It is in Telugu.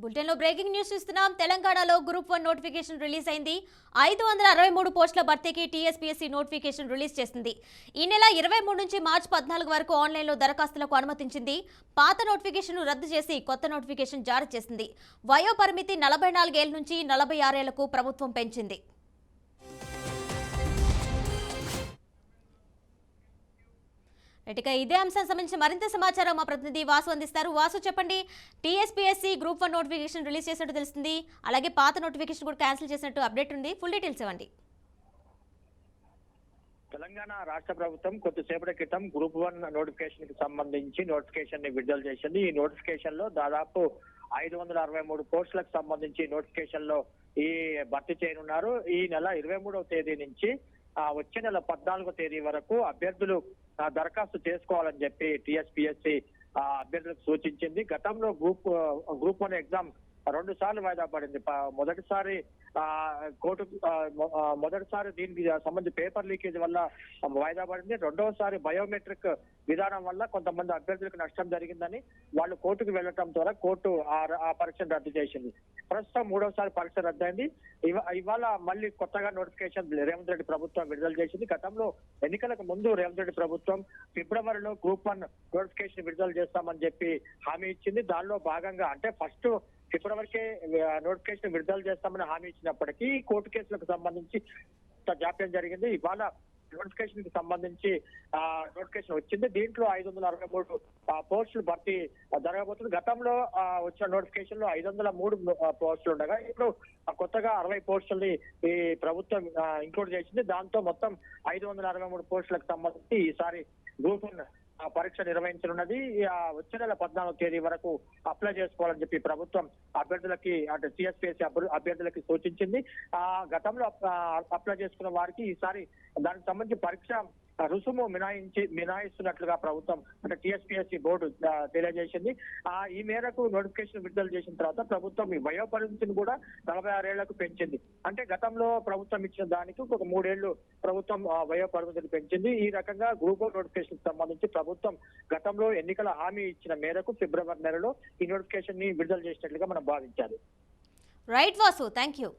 బులెటిన్ లో బ్రేకింగ్ న్యూస్ చూస్తున్నాం. తెలంగాణలో గ్రూప్ 1 నోటిఫికేషన్ రిలీజ్ అయింది. 563 పోస్టుల భర్తీకి టీఎస్పీఎస్సీ నోటిఫికేషన్ రిలీజ్ చేసింది. ఈ నెల 23 నుంచి మార్చి 14 వరకు ఆన్లైన్లో దరఖాస్తులకు అనుమతించింది. పాత నోటిఫికేషన్ రద్దు చేసి కొత్త నోటిఫికేషన్ జారీ చేసింది. వయో పరిమితి 44 ఏళ్ల నుంచి 46 ఏళ్లకు ప్రభుత్వం పెంచింది. ఇక ఇదే అంశం సంబంధించి మరింత సమాచారం మా ప్రతినిధి వాసు అందిస్తారు. వాసు, చెప్పండి. టీఎస్పీఎస్సీ గ్రూప్ 1 నోటిఫికేషన్ రిలీజ్ చేసినట్టు తెలుస్తుంది. అలాగే పాత నోటిఫికేషన్ కూడా క్యాన్సిల్ చేసినట్టు అప్డేట్ ఉంది. ఫుల్ డీటెయిల్స్ ఇవ్వండి. తెలంగాణ రాష్ట్ర ప్రభుత్వం కొద్దిసేపటి క్రితం గ్రూప్ 1 నోటిఫికేషన్ కి సంబంధించి నోటిఫికేషన్ ని విడుదల చేసింది. ఈ నోటిఫికేషన్ లో దాదాపు 563 పోస్టులకు సంబంధించి నోటిఫికేషన్ లో ఈ భర్తీ చేయనున్నారు. ఈ నెల 23వ తేదీ నుంచి వచ్చే నెల 14వ తేదీ వరకు అభ్యర్థులు దరఖాస్తు చేసుకోవాలని చెప్పి టీఎస్పీఎస్సీ అభ్యర్థులకు సూచించింది. గతంలో గ్రూప్ 1 ఎగ్జామ్ 2 సార్లు వాయిదా పడింది. మొదటిసారి మొదటిసారి దీనికి సంబంధించి పేపర్ లీకేజ్ వల్ల వాయిదా పడింది. రెండవసారి బయోమెట్రిక్ విధానం వల్ల కొంతమంది అభ్యర్థులకు నష్టం జరిగిందని వాళ్ళు కోర్టుకు వెళ్లడం ద్వారా కోర్టు ఆ పరీక్షను రద్దు చేసింది. ప్రస్తుతం 3వసారి పరీక్ష రద్దయింది. ఇవాళ మళ్ళీ కొత్తగా నోటిఫికేషన్ రేవంత్ రెడ్డి ప్రభుత్వం విడుదల చేసింది. గతంలో ఎన్నికలకు ముందు రేవంత్ రెడ్డి ప్రభుత్వం ఫిబ్రవరిలో గ్రూప్ 1 నోటిఫికేషన్ విడుదల చేస్తామని చెప్పి హామీ ఇచ్చింది. దానిలో భాగంగా అంటే ఫస్ట్ ఫిబ్రవరికే నోటిఫికేషన్ విడుదల చేస్తామని హామీ ఇచ్చినప్పటికీ కోర్టు కేసులకు సంబంధించి జాప్యం జరిగింది. ఇవాళ నోటిఫికేషన్ కి సంబంధించి నోటిఫికేషన్ వచ్చింది. దీంట్లో 563 పోస్టులు భర్తీ జరగబోతుంది. గతంలో వచ్చిన నోటిఫికేషన్ లో 503 పోస్టులు ఉండగా ఇప్పుడు కొత్తగా 60 పోస్టుల్ని ఈ ప్రభుత్వం ఇంక్లూడ్ చేసింది. దాంతో మొత్తం 563 పోస్టులకు సంబంధించి ఈసారి గ్రూప్ 1 పరీక్ష నిర్వహించనున్నది. వచ్చే నెల 14వ తేదీ వరకు అప్లై చేసుకోవాలని చెప్పి ప్రభుత్వం అభ్యర్థులకి అంటే టీఎస్పీఎస్సీ అభ్యర్థులకి సూచించింది. గతంలో అప్లై చేసుకున్న వారికి ఈసారి దానికి సంబంధించి పరీక్ష రుసుము మినాయిస్తున్నట్లుగా ప్రభుత్వం అంటే టీఎస్పీఎస్సీ బోర్డు తెలియజేసింది. ఈ మేరకు నోటిఫికేషన్ విడుదల చేసిన తర్వాత ప్రభుత్వం ఈ వయో పరిమితిని కూడా 46 ఏళ్లకు పెంచింది. అంటే గతంలో ప్రభుత్వం ఇచ్చిన దానికి ఒక 3 ఏళ్లు ప్రభుత్వం వయో పరిమితిని పెంచింది. ఈ రకంగా గ్రూప్ 1 నోటిఫికేషన్ సంబంధించి ప్రభుత్వం గతంలో ఎన్నికల హామీ ఇచ్చిన మేరకు ఫిబ్రవరి నెలలో ఈ నోటిఫికేషన్ ని విడుదల చేసినట్లుగా మనం భావించాలి. Right Vasu, thank you.